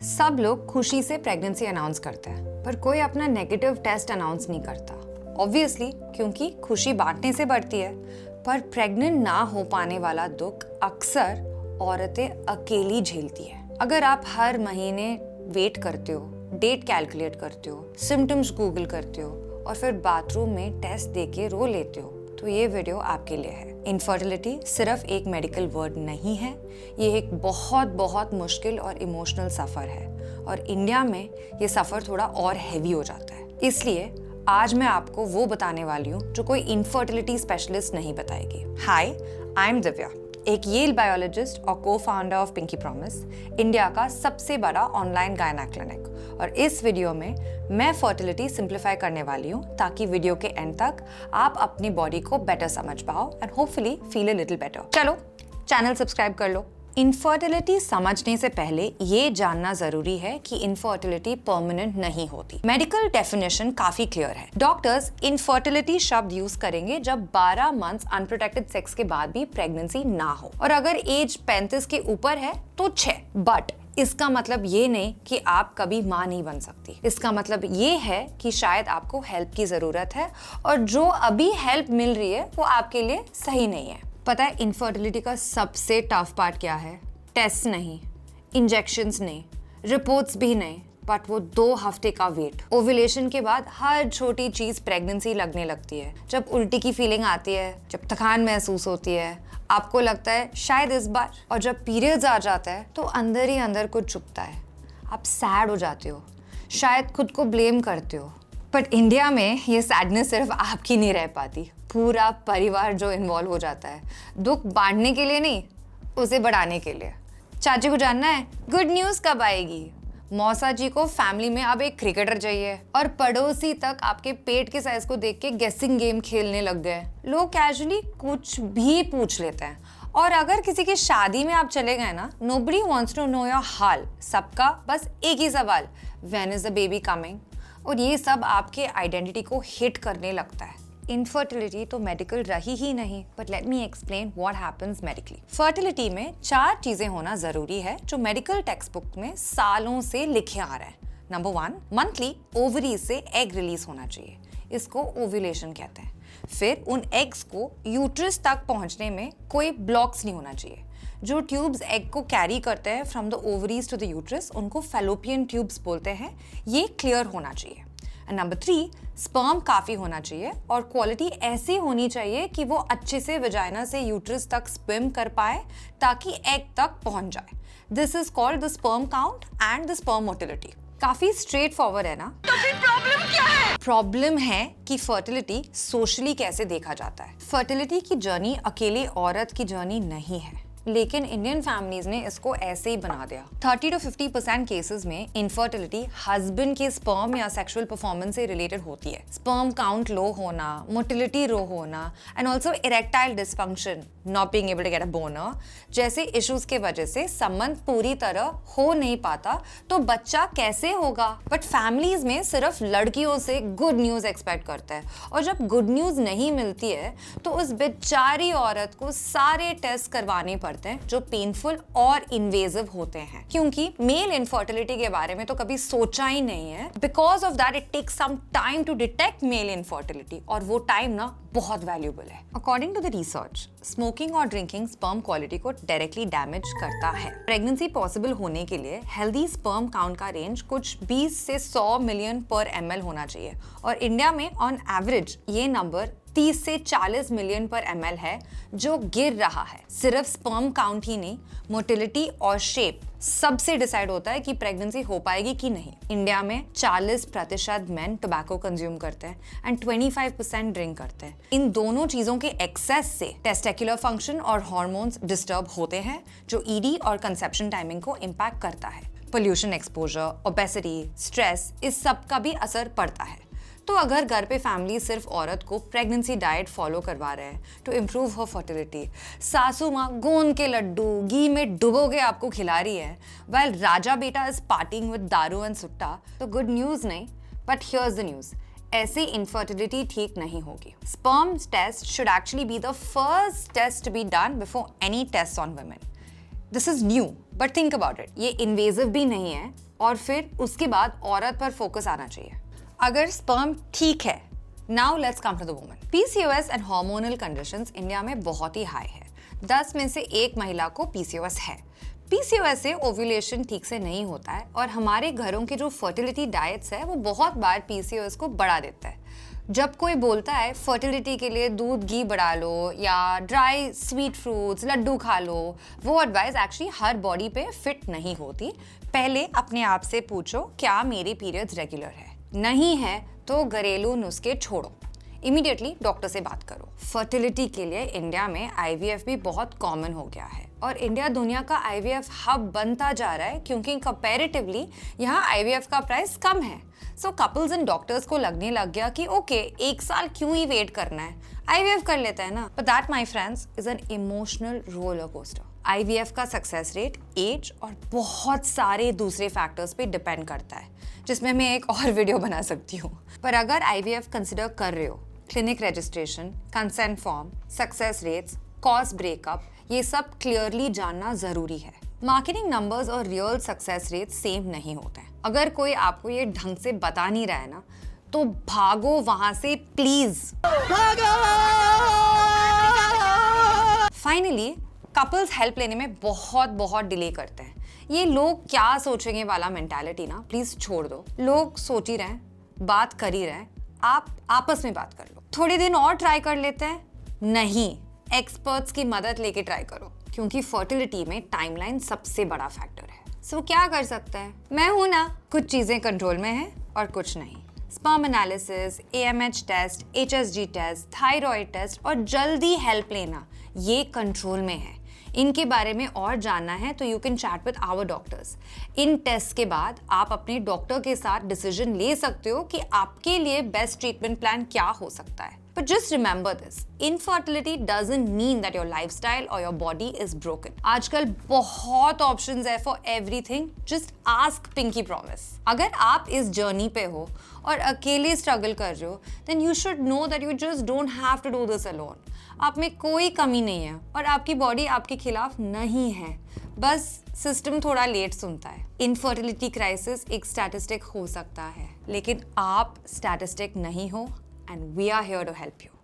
सब लोग खुशी से प्रेगनेंसी अनाउंस करते हैं, पर कोई अपना नेगेटिव टेस्ट अनाउंस नहीं करता। ऑब्वियसली, क्योंकि खुशी बांटने से बढ़ती है। पर प्रेग्नेंट ना हो पाने वाला दुख अक्सर औरतें अकेली झेलती है। अगर आप हर महीने वेट करते हो, डेट कैलकुलेट करते हो, सिम्टम्स गूगल करते हो और फिर बाथरूम में टेस्ट देके रो लेते हो, तो ये वीडियो आपके लिए है। इनफर्टिलिटी सिर्फ एक मेडिकल वर्ड नहीं है, ये एक बहुत बहुत मुश्किल और इमोशनल सफ़र है और इंडिया में ये सफ़र थोड़ा और हैवी हो जाता है। इसलिए आज मैं आपको वो बताने वाली हूँ जो कोई इनफर्टिलिटी स्पेशलिस्ट नहीं बताएगी। हाय, आई एम दिव्या, एक येल बायोलॉजिस्ट और cofounder of Pinky Promise, India का सबसे बड़ा ऑनलाइन गायना क्लिनिक। और इस वीडियो में मैं फर्टिलिटी सिंप्लीफाई करने वाली हूँ ताकि वीडियो के एंड तक आप अपनी बॉडी को बेटर समझ पाओ and hopefully feel a little better. चलो चैनल सब्सक्राइब कर लो। इनफर्टिलिटी समझने से पहले ये जानना जरूरी है कि इनफर्टिलिटी परमानेंट नहीं होती। मेडिकल डेफिनेशन काफी क्लियर है। डॉक्टर्स इनफर्टिलिटी शब्द यूज करेंगे जब 12 मंथ्स अनप्रोटेक्टेड सेक्स के बाद भी प्रेगनेंसी ना हो और अगर एज 35 के ऊपर है तो 6। बट इसका मतलब ये नहीं कि आप कभी माँ नहीं बन सकती। इसका मतलब ये है कि शायद आपको हेल्प की जरूरत है और जो अभी हेल्प मिल रही है वो आपके लिए सही नहीं है। पता है इनफर्टिलिटी का सबसे टफ पार्ट क्या है? टेस्ट नहीं, इंजेक्शंस नहीं, रिपोर्ट्स भी नहीं, बट वो 2 हफ्ते का वेट। ओव्यूलेशन के बाद हर छोटी चीज प्रेगनेंसी लगने लगती है। जब उल्टी की फीलिंग आती है, जब थकान महसूस होती है, आपको लगता है शायद इस बार, और जब पीरियड्स आ जाता है तो अंदर ही अंदर कुछ चुभता है। आप सैड हो जाते हो, शायद खुद को ब्लेम करते हो। बट इंडिया में ये सैडनेस सिर्फ आपकी नहीं रह पाती, पूरा परिवार जो इन्वॉल्व हो जाता है। दुख बांटने के लिए नहीं, उसे बढ़ाने के लिए। चाची को जानना है गुड न्यूज़ कब आएगी, मौसा जी को फैमिली में अब एक क्रिकेटर चाहिए, और पड़ोसी तक आपके पेट के साइज को देख के गेसिंग गेम खेलने लग गए। लोग कैजुअली कुछ भी पूछ लेते हैं। और अगर किसी की शादी में आप चले गए ना, nobody wants to know your हाल। सबका बस एक ही सवाल, when is the baby coming. और ये सब आपके आइडेंटिटी को हिट करने लगता है। इनफर्टिलिटी तो मेडिकल रही ही नहीं, but let me explain what happens medically. Fertility में 4 चीजें होना जरूरी है जो मेडिकल टेक्स्ट बुक में सालों से लिखे आ रहे हैं। नंबर 1, मंथली ओवरी से एग रिलीज होना चाहिए, इसको ओव्यूलेशन कहते हैं। फिर उन एग्स को यूट्रस तक पहुंचने में कोई ब्लॉक्स नहीं होना चाहिए। जो ट्यूब्स एग को कैरी करते हैं from the ovaries to the uterus, उनको फैलोपियन ट्यूब्स बोलते हैं, ये क्लियर होना चाहिए। एंड नंबर 3, स्पर्म काफी होना चाहिए और क्वालिटी ऐसी होनी चाहिए कि वो अच्छे से वजाइना से यूट्रस तक स्विम कर पाए ताकि एग तक पहुंच जाए। This is called the sperm count and the sperm motility. काफी स्ट्रेट फॉरवर्ड है ना? तो फिर प्रॉब्लम क्या है? प्रॉब्लम है कि फर्टिलिटी सोशली कैसे देखा जाता है। फर्टिलिटी की जर्नी अकेले औरत की जर्नी नहीं है, लेकिन इंडियन फैमिलीज ने इसको ऐसे ही बना दिया। 30 to 50% केसेस में इनफर्टिलिटी हस्बैंड के स्पर्म या सेक्सुअल परफॉर्मेंस से रिलेटेड होती है। स्पर्म काउंट लो होना, मोटिलिटी लो होना and also erectile dysfunction, not being able to get a boner जैसे इश्यूज के वजह से संबंध पूरी तरह हो नहीं पाता, तो बच्चा कैसे होगा? बट फैमिलीज में सिर्फ लड़कियों से गुड न्यूज एक्सपेक्ट करता है, और जब गुड न्यूज नहीं मिलती है तो उस बेचारी औरत को सारे टेस्ट करवाने पड़ते हैं जो पेनफुल और इन्वेजिव होते हैं, क्योंकि मेल इनफर्टिलिटी के बारे में तो कभी सोचा ही नहीं है। Because of that it takes some time to detect male infertility, और वो टाइम ना बहुत वैल्यूएबल है। According to the research, smoking और ड्रिंकिंग स्पर्म क्वालिटी को डायरेक्टली डैमेज करता है। प्रेगनेंसी पॉसिबल होने के लिए हेल्दी स्पर्म काउंट का रेंज कुछ 20 से 100 मिलियन पर ml होना चाहिए, और इंडिया में ऑन एवरेज ये नंबर 30 से 40 मिलियन पर ml है, जो गिर रहा है। सिर्फ स्पर्म काउंट ही नहीं, मोटिलिटी और शेप सबसे डिसाइड होता है कि प्रेगनेंसी हो पाएगी कि नहीं। इंडिया में 40% मेन टोबैको कंज्यूम करते हैं एंड 25% ड्रिंक करते हैं। इन दोनों चीजों के एक्सेस से टेस्टिकुलर फंक्शन और हार्मोन्स डिस्टर्ब होते हैं, जो ईडी और कंसेप्शन टाइमिंग को इम्पैक्ट करता है। पोल्यूशन एक्सपोजर, ओबेसिटी, स्ट्रेस, इस सब का भी असर पड़ता है। तो अगर घर पे फैमिली सिर्फ औरत को प्रेगनेंसी डाइट फॉलो करवा रहे हैं टू इम्प्रूव हर फर्टिलिटी, सासू माँ गोंद के लड्डू घी में डुबो के आपको खिला रही है, while राजा बेटा इज पार्टिंग विद दारू एंड सुट्टा, तो गुड न्यूज नहीं, बट हियर्स द न्यूज, ऐसे इनफर्टिलिटी ठीक नहीं होगी। Sperm test should actually be the first test to be done before any test on women. This is new, but think about it, ये invasive भी नहीं है, और फिर उसके बाद औरत पर फोकस आना चाहिए। अगर स्पर्म ठीक है, now let's come to the woman. PCOS and hormonal conditions India में बहुत ही हाई है। 10 में से 1 महिला को पीसीओएस है। पीसीओएस से ओव्यूलेशन ठीक से नहीं होता है और हमारे घरों के जो फर्टिलिटी डाइट्स है वो बहुत बार पीसीओएस को बढ़ा देता है। जब कोई बोलता है फर्टिलिटी के लिए दूध घी बढ़ा लो या ड्राई स्वीट फ्रूट्स लड्डू खा लो, वो एडवाइस एक्चुअली हर बॉडी पे फिट नहीं होती। पहले अपने आप से पूछो, क्या मेरी पीरियड्स रेगुलर है? नहीं है तो घरेलू नुस्खे छोड़ो, इमीडिएटली डॉक्टर से बात करो। फर्टिलिटी के लिए इंडिया में आईवीएफ भी बहुत कॉमन हो गया है और इंडिया दुनिया का आईवीएफ हब बनता जा रहा है क्योंकि कंपैरेटिवली यहाँ आईवीएफ का प्राइस कम है। सो कपल्स एंड डॉक्टर्स को लगने लग गया कि ओके, 1 साल क्यों ही वेट करना है, आईवीएफ कर लेते हैं ना। But that my friends is an emotional roller coaster. IVF का सक्सेस रेट एज और बहुत सारे दूसरे फैक्टर्स पे डिपेंड करता है, जिसमें मैं एक और वीडियो बना सकती हूँ। पर अगर आईवीएफ कंसिडर कर रहे हो, clinic registration, consent form, success rates, cause breakup, ये सब क्लियरली जानना जरूरी है। मार्केटिंग नंबर्स और रियल सक्सेस रेट सेम नहीं होते हैं। अगर कोई आपको ये ढंग से बता नहीं रहा है ना, तो भागो वहां से प्लीज। फाइनली कपल्स हेल्प लेने में बहुत डिले करते हैं। ये लोग क्या सोचेंगे वाला मेंटालिटी ना प्लीज छोड़ दो। लोग सोच ही रहे हैं, बात कर ही रहे हैं, आप आपस में बात कर लो। थोड़े दिन और ट्राई कर लेते हैं, नहीं, एक्सपर्ट्स की मदद लेके ट्राई करो क्योंकि फर्टिलिटी में टाइमलाइन सबसे बड़ा फैक्टर है। सो क्या कर सकते हैं? मैं हूं ना, कुछ चीजें कंट्रोल में हैं और कुछ नहीं। Sperm analysis, AMH test, HSG test, thyroid test और जल्दी हेल्प लेना, ये कंट्रोल में है। इनके बारे में और जानना है तो you can chat with our doctors. इन टेस्ट के बाद आप अपने डॉक्टर के साथ डिसीजन ले सकते हो कि आपके लिए बेस्ट ट्रीटमेंट प्लान क्या हो सकता है। But just remember this, infertility doesn't mean that your lifestyle or your body is broken. आजकल बहुत options है for everything. Just ask Pinky Promise. अगर आप इस journey पे हो और अकेले struggle कर रहे हो, then you should know that you just don't have to do this alone. आप में कोई कमी नहीं है और आपकी body आपके खिलाफ नहीं है, बस सिस्टम थोड़ा लेट सुनता है। इनफर्टिलिटी क्राइसिस एक स्टैटिस्टिक हो सकता है, लेकिन आप स्टैटिस्टिक नहीं हो and we are here to help you.